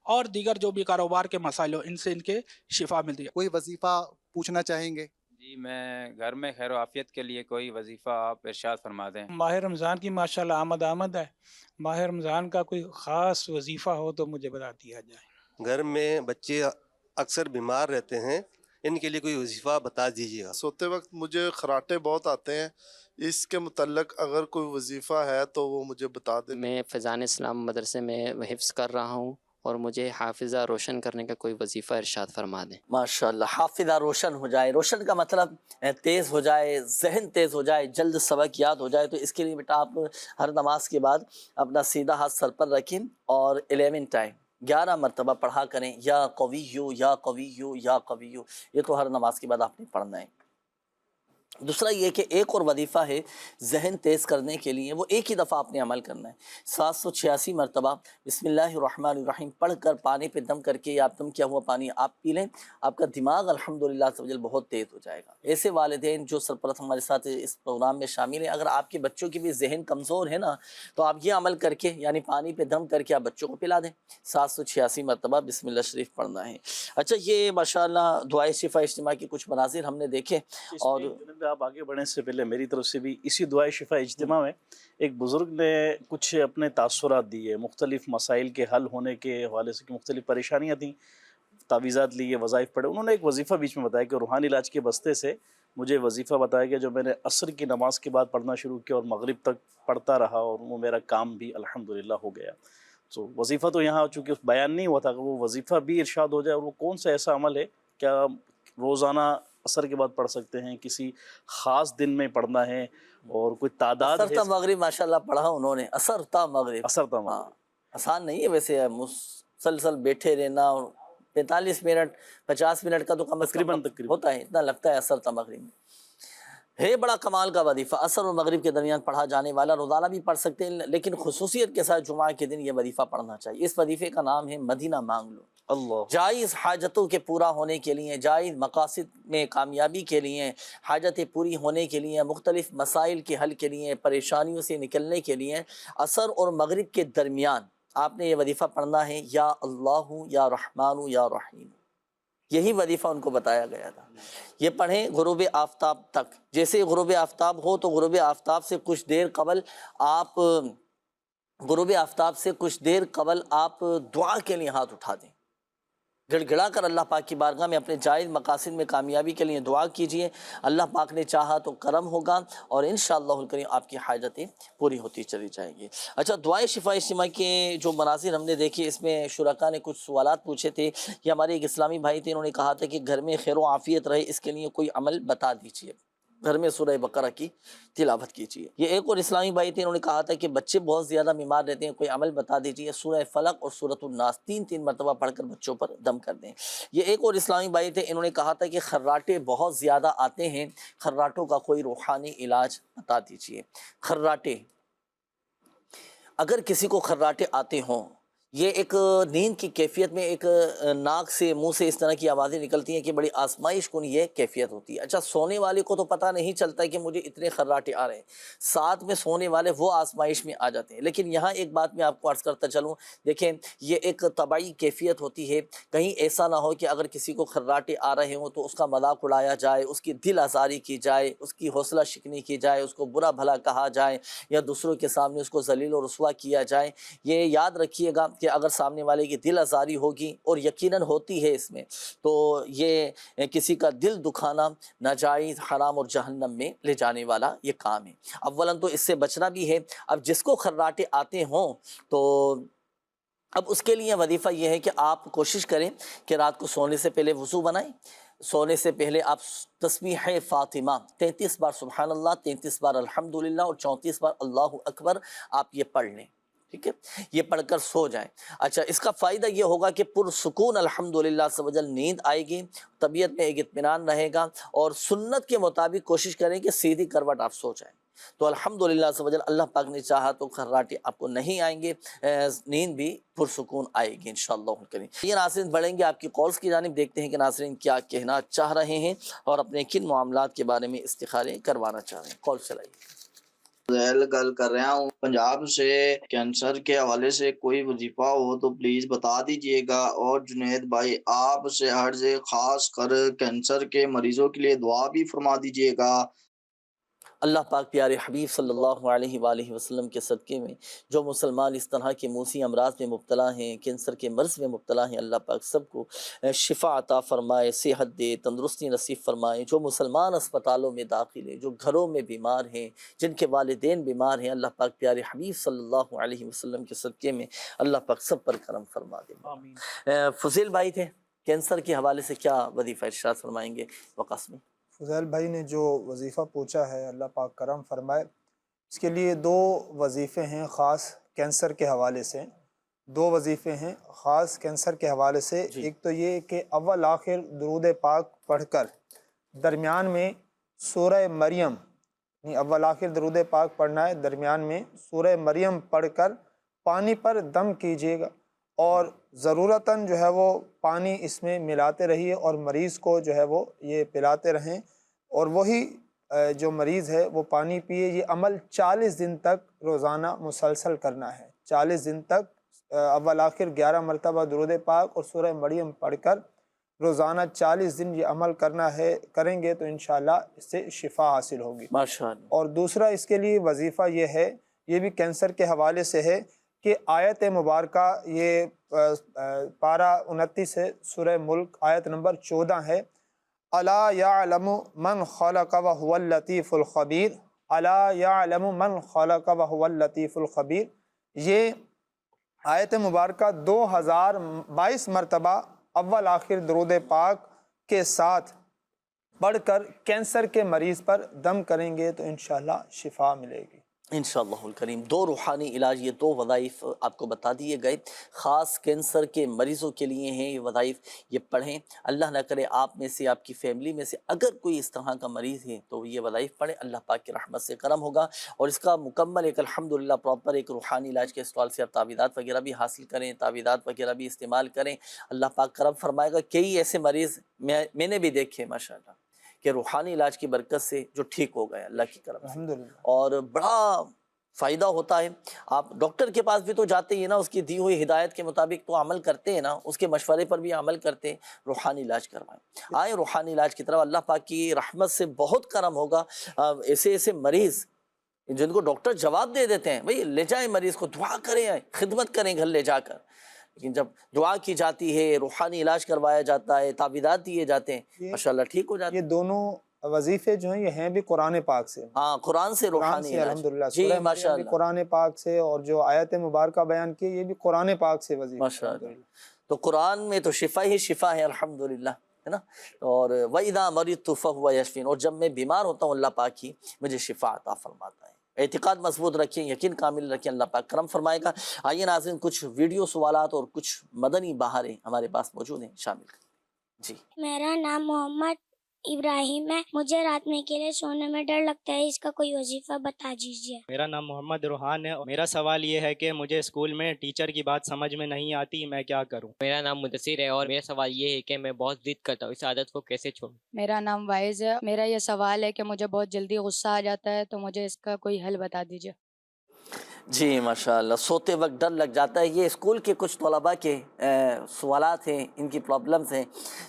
اور دیگر جو بھی کاروبار کے مسائل ہوں، ان سے ان کے شفا ملتی ہے۔ کوئی وظیفہ پوچھنا چاہیں گے؟ جی میں گھر میں خیر و عافیت کے لیے کوئی وظیفہ آپ ارشاد فرما دیں۔ ماہ رمضان کی ماشاءاللہ آمد ہے، ماہ رمضان کا کوئی خاص وظیفہ ہو تو مجھے بتا دیا جائے۔ گھر میں بچے اکثر بیمار رہتے ہیں، ان کے لیے کوئی وظیفہ بتا دیجیے گا۔ سوتے وقت مجھے خراٹے بہت آتے ہیں، اس کے متعلق اگر کوئی وظیفہ ہے تو وہ مجھے بتا دیں۔ میں فیضان اسلام مدرسے میں حفظ کر رہا ہوں اور مجھے حافظہ روشن کرنے کا کوئی وظیفہ ارشاد فرما دیں۔ ماشاءاللہ، حافظہ روشن ہو جائے، روشن کا مطلب تیز ہو جائے، ذہن تیز ہو جائے، جلد سبق یاد ہو جائے، تو اس کے لیے بیٹا آپ ہر نماز کے بعد اپنا سیدھا ہاتھ سر پر رکھیں اور 11 ٹائم 11 مرتبہ پڑھا کریں، یا قویو یا قویو یا قویو، یہ تو ہر نماز کے بعد آپ نے پڑھنا ہے۔ دوسرا یہ کہ ایک اور وظیفہ ہے ذہن تیز کرنے کے لیے، وہ ایک ہی دفعہ آپ نے عمل کرنا ہے، 786 مرتبہ بسم اللہ الرحمن الرحیم پڑھ کر پانی پہ دم کر کے، یا دم کیا ہوا پانی آپ پی لیں، آپ کا دماغ الحمدللہ عز و جل بہت تیز ہو جائے گا۔ ایسے والدین جو سرپرست ہمارے ساتھ اس پروگرام میں شامل ہیں، اگر آپ کے بچوں کی بھی ذہن کمزور ہے نا، تو آپ یہ عمل کر کے یعنی پانی پہ دم کر کے آپ بچوں کو پلا دیں، 786 مرتبہ بسم اللہ شریف پڑھنا ہے۔ اچھا، یہ ماشاءاللہ دعائے شفا اجتماع کے کچھ مناظر ہم نے دیکھے، اور آپ آگے بڑھنے سے پہلے میری طرف سے بھی اسی دعائے شفا اجتماع میں ایک بزرگ نے کچھ اپنے تاثرات دیے مختلف مسائل کے حل ہونے کے حوالے سے، کہ مختلف پریشانیاں تھیں، تعویذات لیے، وظائف پڑھے۔ انہوں نے ایک وظیفہ بیچ میں بتایا کہ روحانی علاج کے بستے سے مجھے وظیفہ بتایا گیا جو میں نے عصر کی نماز کے بعد پڑھنا شروع کیا اور مغرب تک پڑھتا رہا، اور وہ میرا کام بھی الحمدللہ ہو گیا۔ تو وظیفہ تو یہاں چونکہ بیان نہیں ہوا تھا کہ وہ وظیفہ بھی ارشاد ہو جائے، اور وہ کون سا ایسا عمل ہے، کیا روزانہ عصر کے بعد پڑھ سکتے ہیں، کسی خاص دن میں پڑھنا ہے، اور کوئی تعداد عصر تا مغرب ماشاءاللہ پڑھا انہوں نے، عصر تا مغرب، عصر تا مغرب آسان نہیں ہے ویسے، مسلسل بیٹھے رہنا، اور 45 منٹ 50 منٹ کا تو کم از کم ہوتا ہے، اتنا لگتا ہے عصر تا مغرب میں۔ ہے بڑا کمال کا وظیفہ، عصر اور مغرب کے درمیان پڑھا جانے والا، روزانہ بھی پڑھ سکتے ہیں، لیکن خصوصیت کے ساتھ جمعہ کے دن یہ وظیفہ پڑھنا چاہیے۔ اس وظیفے کا نام ہے مدینہ مانگ لو۔ اللہ، جائز حاجتوں کے پورا ہونے کے لیے، جائز مقاصد میں کامیابی کے لیے، حاجتیں پوری ہونے کے لیے، مختلف مسائل کے حل کے لیے، پریشانیوں سے نکلنے کے لیے، عصر اور مغرب کے درمیان آپ نے یہ وظیفہ پڑھنا ہے، یا اللہ یا رحمان یا رحیم، یہی وظیفہ ان کو بتایا گیا تھا۔ یہ پڑھیں غروب آفتاب تک، جیسے غروب آفتاب ہو تو غروب آفتاب سے کچھ دیر قبل آپ دعا کے لیے ہاتھ اٹھا دیں، گڑ گڑا کر اللہ پاک کی بارگاہ میں اپنے جائز مقاصد میں کامیابی کے لیے دعا کیجئے، اللہ پاک نے چاہا تو کرم ہوگا، اور انشاءاللہ الکریم آپ کی حاجتیں پوری ہوتی چلی جائیں گی۔ اچھا، دعائے شفا اجتماع کے جو مناظر ہم نے دیکھے، اس میں شرکاء نے کچھ سوالات پوچھے تھے، یہ ہمارے ایک اسلامی بھائی تھے، انہوں نے کہا تھا کہ گھر میں خیر و عافیت رہے، اس کے لیے کوئی عمل بتا دیجیے، گھر میں سورہ بقرہ کی تلاوت کیجیے۔ یہ ایک اور اسلامی بھائی تھے، انہوں نے کہا تھا کہ بچے بہت زیادہ بیمار رہتے ہیں، کوئی عمل بتا دیجیے، سورہ فلق اور سورۃ الناس 3 مرتبہ پڑھ کر بچوں پر دم کر دیں۔ یہ ایک اور اسلامی بھائی تھے، انہوں نے کہا تھا کہ خراٹے بہت زیادہ آتے ہیں، خراٹوں کا کوئی روحانی علاج بتا دیجیے۔ خراٹے، اگر کسی کو خراٹے آتے ہوں، یہ ایک نیند کی کیفیت میں ایک ناک سے منہ سے اس طرح کی آوازیں نکلتی ہیں کہ بڑی آزمائش کن یہ کیفیت ہوتی ہے۔ اچھا، سونے والے کو تو پتہ نہیں چلتا کہ مجھے اتنے خراٹے آ رہے ہیں، ساتھ میں سونے والے وہ آزمائش میں آ جاتے ہیں۔ لیکن یہاں ایک بات میں آپ کو عرض کرتا چلوں، دیکھیں یہ ایک طبعی کیفیت ہوتی ہے، کہیں ایسا نہ ہو کہ اگر کسی کو خراٹے آ رہے ہوں تو اس کا مذاق اڑایا جائے، اس کی دل آزاری کی جائے، اس کی حوصلہ شکنی کی جائے، اس کو برا بھلا کہا جائے، یا دوسروں کے سامنے اس کو ذلیل و رسوا کیا جائے۔ یہ یاد رکھیے گا کہ اگر سامنے والے کی دل آزاری ہوگی، اور یقیناً ہوتی ہے اس میں، تو یہ کسی کا دل دکھانا ناجائز، حرام اور جہنم میں لے جانے والا یہ کام ہے۔ اولاً تو اس سے بچنا بھی ہے۔ اب جس کو خراٹے آتے ہوں تو اب اس کے لیے وظیفہ یہ ہے کہ آپ کوشش کریں کہ رات کو سونے سے پہلے وضو بنائیں، سونے سے پہلے آپ تسبیح فاطمہ 33 بار سبحان اللہ، 33 بار الحمدللہ اور 34 بار اللہ اکبر آپ یہ پڑھ لیں، ٹھیک ہے، یہ پڑھ کر سو جائیں۔ اچھا، اس کا فائدہ یہ ہوگا کہ پرسکون الحمدللہ عز و جل نیند آئے گی، طبیعت میں ایک اطمینان رہے گا، اور سنت کے مطابق کوشش کریں کہ سیدھی کروٹ آپ سو جائیں، تو الحمدللہ عز و جل اللہ پاک نے چاہا تو خراٹے آپ کو نہیں آئیں گے، نیند بھی پرسکون آئے گی انشاءاللہ الکریم۔ یہ ناظرین بڑھیں گے آپ کی کالز کی جانب، دیکھتے ہیں کہ ناظرین کیا کہنا چاہ رہے ہیں اور اپنے کن معاملات کے بارے میں استخارے کروانا چاہ رہے ہیں۔ کال چلائیے۔ ذیل گل کر رہا ہوں پنجاب سے، کینسر کے حوالے سے کوئی وظیفہ ہو تو پلیز بتا دیجئے گا، اور جنید بھائی آپ سے عرض ہے خاص کر کینسر کے مریضوں کے لیے دعا بھی فرما دیجئے گا۔ اللہ پاک پیارے حبیب صلی اللہ علیہ وآلہ وسلم کے صدقے میں جو مسلمان اس طرح کے موسی امراض میں مبتلا ہیں، کینسر کے مرض میں مبتلا ہیں، اللہ پاک سب کو شفا عطا فرمائے، صحت دے، تندرستی نصیب فرمائے۔ جو مسلمان اسپتالوں میں داخل ہیں، جو گھروں میں بیمار ہیں، جن کے والدین بیمار ہیں، اللہ پاک پیارے حبیب صلی اللہ علیہ وسلم کے صدقے میں اللہ پاک سب پر کرم فرما دے۔ فضیل بھائی تھے، کینسر کے حوالے سے کیا وظیفہ ارشاد فرمائیں گے وقاص میں؟ فضیل بھائی نے جو وظیفہ پوچھا ہے اللہ پاک کرم فرمائے، اس کے لیے دو وظیفے ہیں خاص کینسر کے حوالے سے، دو وظیفے ہیں خاص کینسر کے حوالے سے۔ ایک تو یہ کہ اول آخر درود پاک پڑھ کر درمیان میں سورہ مریم، یعنی اول آخر درود پاک پڑھنا ہے، درمیان میں سورہ مریم پڑھ کر پانی پر دم کیجیے گا، اور ضرورتاً جو ہے وہ پانی اس میں ملاتے رہیے اور مریض کو جو ہے وہ یہ پلاتے رہیں، اور وہی جو مریض ہے وہ پانی پیے۔ یہ عمل 40 دن تک روزانہ مسلسل کرنا ہے، 40 دن تک اول آخر 11 مرتبہ درود پاک اور سورہ مریم پڑھ کر روزانہ 40 دن یہ عمل کرنا ہے، کریں گے تو انشاءاللہ اس سے شفا حاصل ہوگی ماشاءاللہ۔ اور دوسرا اس کے لیے وظیفہ یہ ہے، یہ بھی کینسر کے حوالے سے ہے، کہ آیت مبارکہ یہ پارہ 29 ہے سورہ ملک، آیت نمبر 14 ہے، الا یعلم من خلق وهو اللطیف الخبیر، الا یعلم من خلق وهو اللطیف الخبیر۔ یہ آیت مبارکہ 2022 مرتبہ اول آخر درود پاک کے ساتھ پڑھ کر کینسر کے مریض پر دم کریں گے تو انشاءاللہ شفا ملے گی انشاءاللہ الکریم۔ دو روحانی علاج، یہ دو وظائف آپ کو بتا دیے گئے، خاص کینسر کے مریضوں کے لیے ہیں یہ وظائف، یہ پڑھیں۔ اللہ نہ کرے آپ میں سے، آپ کی فیملی میں سے اگر کوئی اس طرح کا مریض ہے تو یہ وظائف پڑھیں، اللہ پاک کی رحمت سے کرم ہوگا، اور اس کا مکمل ایک الحمدللہ پراپر ایک روحانی علاج کے اسٹال سے آپ تعویذات وغیرہ بھی حاصل کریں، تعویذات وغیرہ بھی استعمال کریں، اللہ پاک کرم فرمائے گا۔ کئی ایسے مریض میں نے بھی دیکھے ماشاءاللہ کہ روحانی علاج کی برکت سے جو ٹھیک ہو گئے اللہ کی کرم سے، الحمدللہ، اور بڑا فائدہ ہوتا ہے۔ آپ ڈاکٹر کے پاس بھی تو جاتے ہی نا، اس کی دی ہوئی ہدایت کے مطابق تو عمل کرتے ہیں نا، اس کے مشورے پر بھی عمل کرتے ہیں، روحانی علاج کروائیں، آئیں روحانی علاج کی طرف، اللہ پاک کی رحمت سے بہت کرم ہوگا۔ ایسے مریض جن کو ڈاکٹر جواب دے دیتے ہیں، بھئی لے جائیں مریض کو، دعا کریں، خدمت کریں گھر لے جا کر، لیکن جب دعا کی جاتی ہے، روحانی علاج کروایا جاتا ہے، تعویذات دیے جاتے ہیں، ماشاءاللہ ٹھیک ہو جاتے ہیں۔ یہ دونوں وظیفے جو ہیں یہ ہیں بھی قرآن پاک سے، ہاں قرآن سے روحانی علاج، الحمدللہ، جی سورہ مریم بھی ماشاءاللہ قرآن پاک سے، اور جو آیت مبارکہ بیان کی یہ بھی قرآن پاک سے وظیفے، ماشاءاللہ۔ تو قرآن میں تو شفا ہی شفا ہے الحمدللہ، ہے نا۔ اور وَإِذَا مَرِضْتُ فَهُوَ يَشْفِينِ، اور جب میں بیمار ہوتا ہوں اللہ پاک ہی مجھے شفا عطا فرماتا ہے۔ اعتقاد مضبوط رکھیں، یقین کامل رکھیں، اللہ پاک کرم فرمائے گا۔ آئیے ناظرین، کچھ ویڈیو سوالات اور کچھ مدنی بہاریں ہمارے پاس موجود ہیں، شامل کریں۔ جی، میرا نام محمد ابراہیم ہے، مجھے رات میں اکیلے سونے میں ڈر لگتا ہے، اس کا کوئی وظیفہ بتا دیجیے۔ میرا نام محمد روحان ہے، میرا سوال یہ ہے کہ مجھے اسکول میں ٹیچر کی بات سمجھ میں نہیں آتی، میں کیا کروں؟ میرا نام مدثر ہے اور میرا سوال یہ ہے کہ میں بہت ضد کرتا ہوں، اس عادت کو کیسے چھوڑوں؟ میرا نام وائز ہے، میرا یہ سوال ہے کہ مجھے بہت جلدی غصہ آ جاتا ہے، تو مجھے اس کا کوئی حل بتا دیجیے۔ جی ماشاءاللہ، سوتے وقت ڈر لگ جاتا ہے، یہ اسکول کے کچھ طلباء کے سوالات ہیں، ان کی پرابلمز ہیں،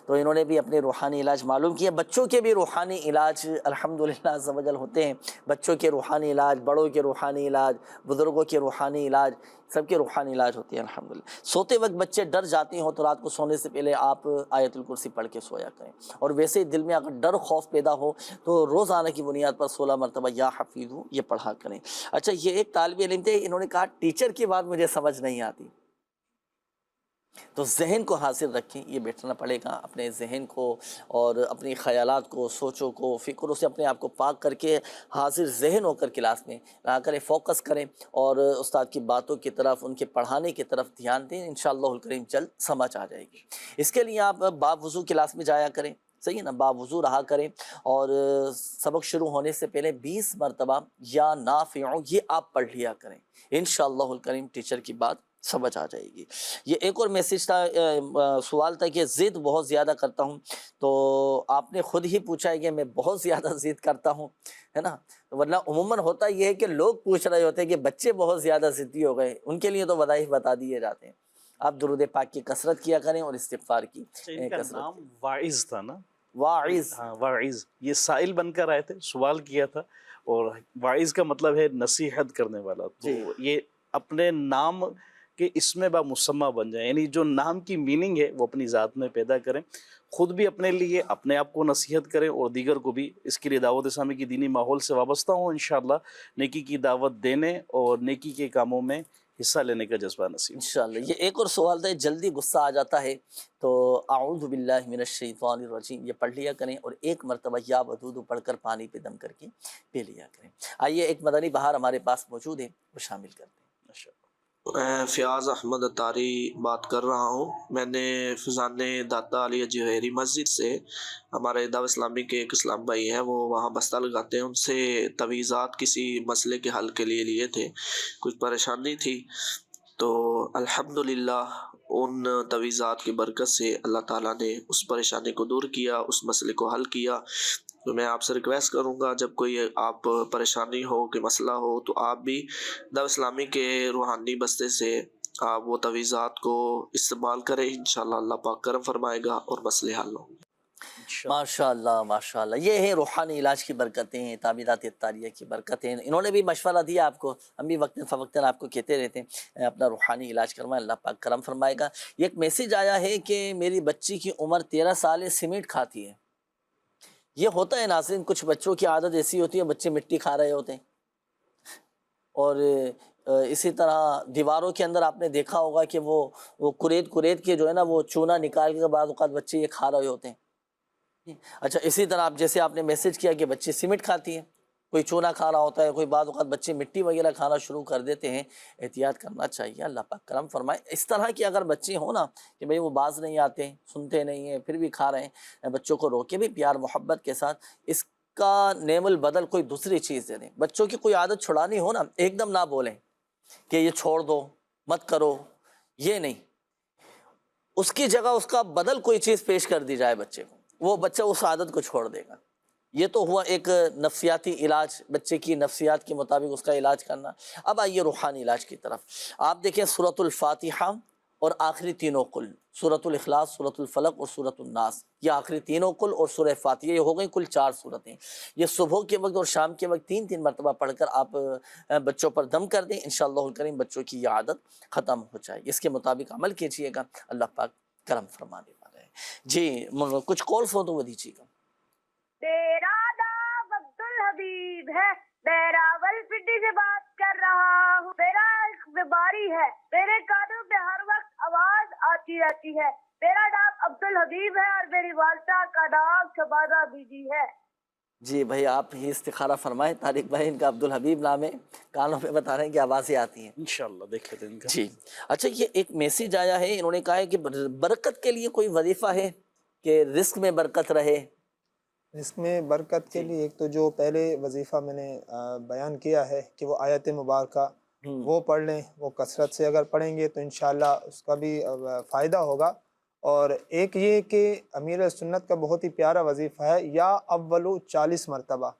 تو انہوں نے بھی اپنے روحانی علاج معلوم کیا۔ بچوں کے بھی روحانی علاج الحمدللہ عز و جل ہوتے ہیں، بچوں کے روحانی علاج، بڑوں کے روحانی علاج، بزرگوں کے روحانی علاج، سب کے روحانی علاج ہوتے ہیں الحمدللہ۔ سوتے وقت بچے ڈر جاتے ہوں تو رات کو سونے سے پہلے آپ آیت الکرسی پڑھ کے سویا کریں، اور ویسے ہی دل میں اگر ڈر خوف پیدا ہو تو روزانہ کی بنیاد پر 16 مرتبہ یا حفیظ یہ پڑھا کریں۔ اچھا، یہ ایک طالب علم تھے، انہوں نے کہا ٹیچر کی بات مجھے سمجھ نہیں آتی، تو ذہن کو حاضر رکھیں، یہ بیٹھنا پڑے گا، اپنے ذہن کو اور اپنی خیالات کو، سوچوں کو، فکروں سے اپنے آپ کو پاک کر کے حاضر ذہن ہو کر کلاس میں رہا کریں، فوکس کریں اور استاد کی باتوں کی طرف، ان کے پڑھانے کی طرف دھیان دیں، انشاءاللہ الکریم جلد سمجھ آ جائے گی۔ اس کے لیے آپ باوضو کلاس میں جایا کریں، صحیح ہے نا، باوضو رہا کریں، اور سبق شروع ہونے سے پہلے 20 مرتبہ یا نافع یہ آپ پڑھ لیا کریں، انشاءاللہ الکریم ٹیچر کی بات سمجھ آ جائے گی۔ یہ ایک اور میسیج تھا، سوال تھا کہ ضد بہت زیادہ کرتا ہوں، تو آپ نے خود ہی پوچھا ہے کہ میں بہت زیادہ ضد کرتا ہوں، ہے نا، ورنہ عموماً ہوتا یہ ہے کہ لوگ پوچھ رہے ہوتے ہیں کہ بچے بہت زیادہ ضدی ہو گئے، ان کے لیے تو وظائف بتا دیے جاتے ہیں۔ آپ درود پاک کی کثرت کیا کریں اور استغفار کی ان کا کثرت۔ نام واعظ تھا نا، واعظ، ہاں واعظ، یہ سائل بن کر آئے تھے، سوال کیا تھا، اور واعظ کا مطلب ہے نصیحت کرنے والا، تو یہ اپنے نام کہ اس میں با مسمہ بن جائیں، یعنی جو نام کی میننگ ہے وہ اپنی ذات میں پیدا کریں، خود بھی اپنے لیے اپنے آپ کو نصیحت کریں اور دیگر کو بھی اس کے لیے دعوت اسلامی کی دینی ماحول سے وابستہ ہوں، انشاءاللہ نیکی کی دعوت دینے اور نیکی کے کاموں میں حصہ لینے کا جذبہ نصیب۔ انشاءاللہ۔ یہ ایک اور سوال تھا، جلدی غصہ آ جاتا ہے تو اعوذ باللہ من الشیطان الرجیم یہ پڑھ لیا کریں، اور ایک مرتبہ یا ودود پڑھ کر پانی پہ دم کر کے پی لیا کریں۔ آئیے ایک مدنی بہار ہمارے پاس موجود ہے، وہ شامل کرتے ہیں۔ میں فیاض احمد اتاری بات کر رہا ہوں۔ میں نے فیضان داتا علی جوہری مسجد سے، ہمارے دعوت اسلامی کے ایک اسلام بھائی ہیں، وہ وہاں بستہ لگاتے ہیں، ان سے تویزات کسی مسئلے کے حل کے لیے لیے تھے، کچھ پریشانی تھی، تو الحمدللہ ان تویزات کی برکت سے اللہ تعالیٰ نے اس پریشانی کو دور کیا، اس مسئلے کو حل کیا۔ تو میں آپ سے ریکویسٹ کروں گا، جب کوئی آپ پریشانی ہو کہ مسئلہ ہو، تو آپ بھی دعوت اسلامی کے روحانی بستے سے آپ وہ تویزات کو استعمال کریں، انشاءاللہ اللہ پاک کرم فرمائے گا اور مسئلے حل ہوں گے۔ ماشاءاللہ ماشاءاللہ، یہ ہیں روحانی علاج کی برکتیں ہیں، تعمیرات اتاریہ کی برکتیں۔ انہوں نے بھی مشورہ دیا آپ کو، ہم بھی وقتاً فوقتاً آپ کو کہتے رہتے ہیں اپنا روحانی علاج کروائیں، اللہ پاک کرم فرمائے گا۔ یہ ایک میسیج آیا ہے کہ میری بچی کی عمر 13 سال ہے، سیمنٹ کھاتی ہے۔ یہ ہوتا ہے ناظرین، کچھ بچوں کی عادت ایسی ہوتی ہے، بچے مٹی کھا رہے ہوتے ہیں، اور اسی طرح دیواروں کے اندر آپ نے دیکھا ہوگا کہ وہ کریت کے جو ہے نا وہ چونا نکال کے بعض اوقات بچے یہ کھا رہے ہوتے ہیں۔ اچھا، اسی طرح آپ جیسے آپ نے میسج کیا کہ بچے سیمنٹ کھاتی ہیں، کوئی چونا کھا رہا ہوتا ہے، کوئی بعض اوقات بچے مٹی وغیرہ کھانا شروع کر دیتے ہیں، احتیاط کرنا چاہیے، اللہ پاک کرم فرمائے۔ اس طرح کی اگر بچے ہوں نا کہ بھئی وہ باز نہیں آتے، سنتے نہیں ہیں، پھر بھی کھا رہے ہیں، بچوں کو روکے بھی پیار محبت کے ساتھ، اس کا نعم البدل کوئی دوسری چیز دے دیں۔ بچوں کی کوئی عادت چھڑانی ہو نا، ایک دم نہ بولیں کہ یہ چھوڑ دو، مت کرو، یہ نہیں، اس کی جگہ اس کا بدل کوئی چیز پیش کر دی جائے بچے کو، وہ بچہ اس عادت کو چھوڑ دے گا۔ یہ تو ہوا ایک نفسیاتی علاج، بچے کی نفسیات کے مطابق اس کا علاج کرنا۔ اب آئیے روحانی علاج کی طرف۔ آپ دیکھیں سورۃ الفاتحہ اور آخری تینوں قل، سورۃ الاخلاص، سورۃ الفلق اور سورۃ الناس، یہ آخری تینوں قل اور سورہ فاتحہ، یہ ہو گئی کل 4 صورتیں۔ یہ صبح کے وقت اور شام کے وقت 3 مرتبہ پڑھ کر آپ بچوں پر دم کر دیں، انشاءاللہ الکریم بچوں کی یہ عادت ختم ہو جائے گی۔ اس کے مطابق عمل کیجیے گا، اللہ پاک کرم فرمانے والا ہے۔ جی کچھ کالس ہو تو وہ دیجیے گا۔ تیرا نام عبدالحبیب ہے، میں راول پنڈی سے بات کر رہا ہوں۔ میرا ایک بیماری ہے، میرے کانوں میں ہر وقت آواز آتی رہتی ہے۔ میرا نام عبدالحبیب ہے اور میری والدہ کا نام شبانہ بیوی ہے۔ جی بھائی آپ ہی استخارہ فرمائیں، طارق بھائی ان کا عبدالحبیب نام ہے، کانوں پہ بتا رہے ہیں کہ آوازیں آتی ہیں۔ انشاءاللہ دیکھ لیتے ہیں ان کا۔ جی اچھا، یہ ایک میسیج آیا ہے، انہوں نے کہا ہے کہ برکت کے لیے کوئی وظیفہ ہے کہ رزق میں برکت رہے؟ رزق میں برکت کے لیے ایک تو جو پہلے وظیفہ میں نے بیان کیا ہے کہ وہ آیت مبارکہ وہ پڑھ لیں، وہ کثرت سے اگر پڑھیں گے تو انشاءاللہ اس کا بھی فائدہ ہوگا۔ اور ایک یہ کہ امیر سنت کا بہت ہی پیارا وظیفہ ہے، یا اولو 40 مرتبہ،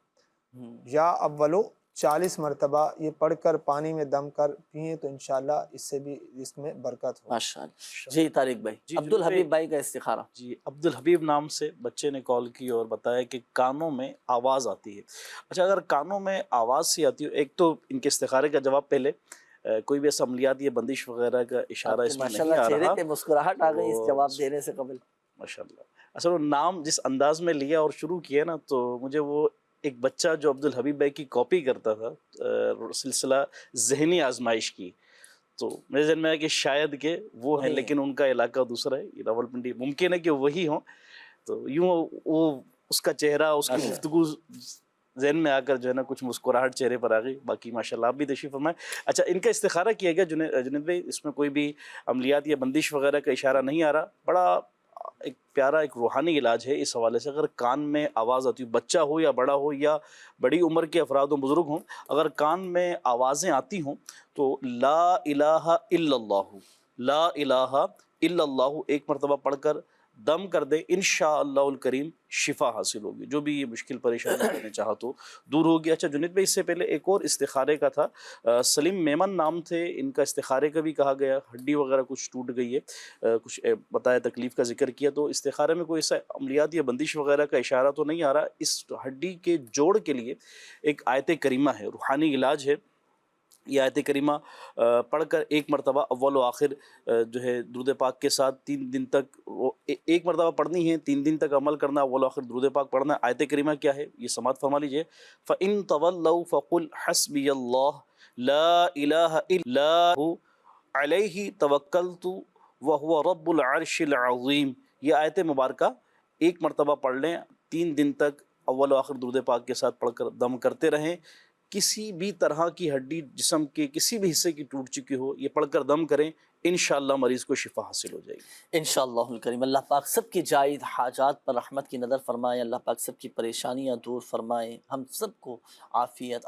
یا اولو 40 مرتبہ یہ پڑھ کر پانی میں دم کر پئیں تو انشاءاللہ اس سے بھی رزق میں برکت ہو۔ ماشاءاللہ۔ جی طارق بھائی، عبدالحبیب بھائی کا استخارہ۔ جی عبدالحبیب نام سے بچے نے کال کی اور بتایا کہ کانوں میں آواز آتی ہے۔ اچھا، اگر کانوں میں آواز سی آتی ہو، ایک تو ان کے استخارے کا جواب پہلے کوئی بھی عملیات یا بندش وغیرہ کا اشارہ اس میں نہیں آ چہرے رہا، پہ مسکراہٹ آ گئی اس جواب دینے سے قبل۔ ماشاءاللہ۔ اصل وہ نام جس انداز میں لیا اور شروع کیا نا، تو مجھے وہ ایک بچہ جو عبدالحبیب بھائی کی کاپی کرتا تھا سلسلہ ذہنی آزمائش کی، تو میرے ذہن میں ہے کہ شاید کہ وہ ہیں، لیکن ان کا علاقہ دوسرا ہے، یہ راولپنڈی، ممکن ہے کہ وہی ہوں۔ تو یوں وہ اس کا چہرہ، اس کی گفتگو ذہن میں آ کر جو ہے نا کچھ مسکراہٹ چہرے پر آ گئی۔ باقی ماشاءاللہ آپ بھی تشریف فرمائیں۔ اچھا، ان کا استخارہ کیا گیا جنید بھائی، اس میں کوئی بھی عملیات یا بندش وغیرہ کا اشارہ نہیں آ رہا، بڑا ایک پیارا ایک روحانی علاج ہے اس حوالے سے. اگر کان میں آواز آتی ہو، بچہ ہو یا بڑا ہو یا بڑی عمر کے افراد و بزرگ ہوں، اگر کان میں آوازیں آتی ہوں تو لا الہ الا اللہ، لا الہ الا اللہ ایک مرتبہ پڑھ کر دم کر دیں، انشاءاللہ الکریم شفا حاصل ہوگی. جو بھی یہ مشکل پریشانی کرنے چاہا تو دور ہوگی. اچھا جنید بھائی، اس سے پہلے ایک اور استخارے کا تھا. سلیم میمن نام تھے ان کا، استخارے کا بھی کہا گیا، ہڈی وغیرہ کچھ ٹوٹ گئی ہے، کچھ بتایا، تکلیف کا ذکر کیا. تو استخارے میں کوئی ایسا عملیات یا بندش وغیرہ کا اشارہ تو نہیں آ رہا. اس ہڈی کے جوڑ کے لیے ایک آیت کریمہ ہے، روحانی علاج ہے. یہ آیت کریمہ پڑھ کر ایک مرتبہ اول و آخر جو ہے درود پاک کے ساتھ 3 دن تک ایک مرتبہ پڑھنی ہے، 3 دن تک عمل کرنا، اول و آخر درود پاک پڑھنا. آیت کریمہ کیا ہے یہ سماعت فرما لیجئے. فَإِن تَوَلَّوْا فَقُلْ حَسْبِيَ اللَّهُ لَا إِلَهَ إِلَّا هُوَ عَلَيْهِ تَوَكَّلْتُ وَهُوَ رَبُّ الْعَرْشِ الْعَظِيمِ. یہ آیت مبارکہ ایک مرتبہ پڑھ لیں، 3 دن تک اول و آخر درود پاک کے ساتھ پڑھ کر دم کرتے رہیں. کسی بھی طرح کی ہڈی جسم کے کسی بھی حصے کی ٹوٹ چکی ہو، یہ پڑھ کر دم کریں، انشاءاللہ مریض کو شفا حاصل ہو جائے گی انشاءاللہ الکریم. اللہ پاک سب کی جائز حاجات پر رحمت کی نظر فرمائے. اللہ پاک سب کی پریشانیاں دور فرمائے. ہم سب کو عافیت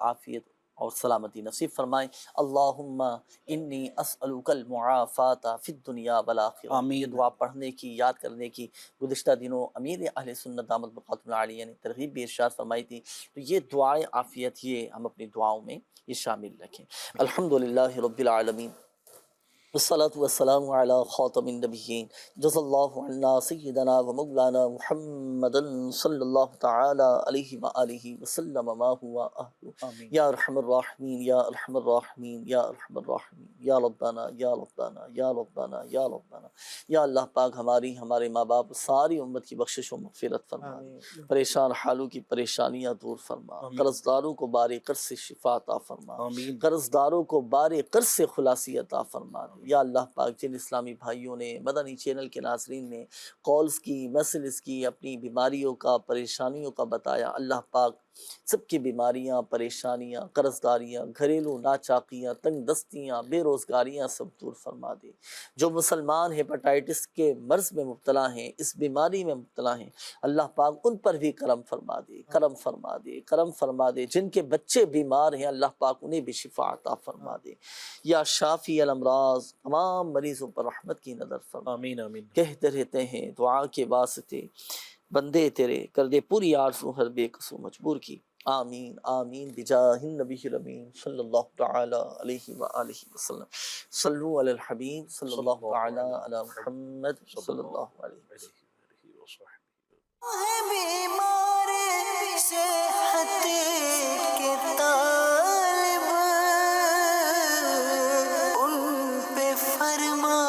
اور سلامتی نصیب فرمائے. اللہم انی اسألک المعافات فی الدنیا والآخرہ. یہ دعا پڑھنے کی، یاد کرنے کی گزشتہ دنوں امیر اہل سنت دامت بقاتم العالیہ نے ترغیب بھی ارشاد فرمائی تھی. تو یہ دعائیں عافیت یہ ہم اپنی دعاؤں میں یہ شامل رکھیں. الحمدللہ رب العالمین، والصلاة والسلام على خاتم النبیین، جزا اللہ عنا سیدنا و مولانا محمد صلی اللہ تعالی علیہ وآلہ وسلم ما ہوا اہلہ. یا ارحم الراحمین، یا ارحم الراحمین، یا ارحم الراحمین، یا ربنا یا ربنا یا ربنا یا ربنا. یا اللہ پاک ہماری، ہمارے ماں باپ، ساری امت کی بخشش و مغفرت فرما. پریشان حالوں کی پریشانیاں دور فرما. قرض داروں کو بار قرض سے شفا عطا فرما. قرض داروں کو بار قرض سے خلاصی عطا فرما. یا اللہ پاک جن اسلامی بھائیوں نے، مدنی چینل کے ناظرین نے کالز کی، میسیجز کی، اپنی بیماریوں کا، پریشانیوں کا بتایا، اللہ پاک سب کی بیماریاں، پریشانیاں، قرض داریاں، گھریلو ناچاکیاں، تنگ دستیاں، بے روزگاریاں سب دور فرما دے. جو مسلمان ہیپاٹائٹس کے مرض میں مبتلا ہیں، اس بیماری میں مبتلا ہیں، اللہ پاک ان پر بھی کرم فرما دے، کرم فرما دے، کرم فرما دے. جن کے بچے بیمار ہیں اللہ پاک انہیں بھی شفا عطا فرما دے. یا شافی الامراض، تمام مریضوں پر رحمت کی نظر فرما. آمین آمین. کہتے رہتے ہیں دعا کے واسطے بندے تیرے، کر دے پوری آرزو ہر بے قصو مجبور کی. آمین آمین بجاہ النبی الامین صلی اللہ تعالی علیہ وآلہ وسلم. صلو علی الحبیب صلی اللہ تعالی علی محمد صلی اللہ علیہ وسلم. بیمار صحت کے طالب ان پہ فرما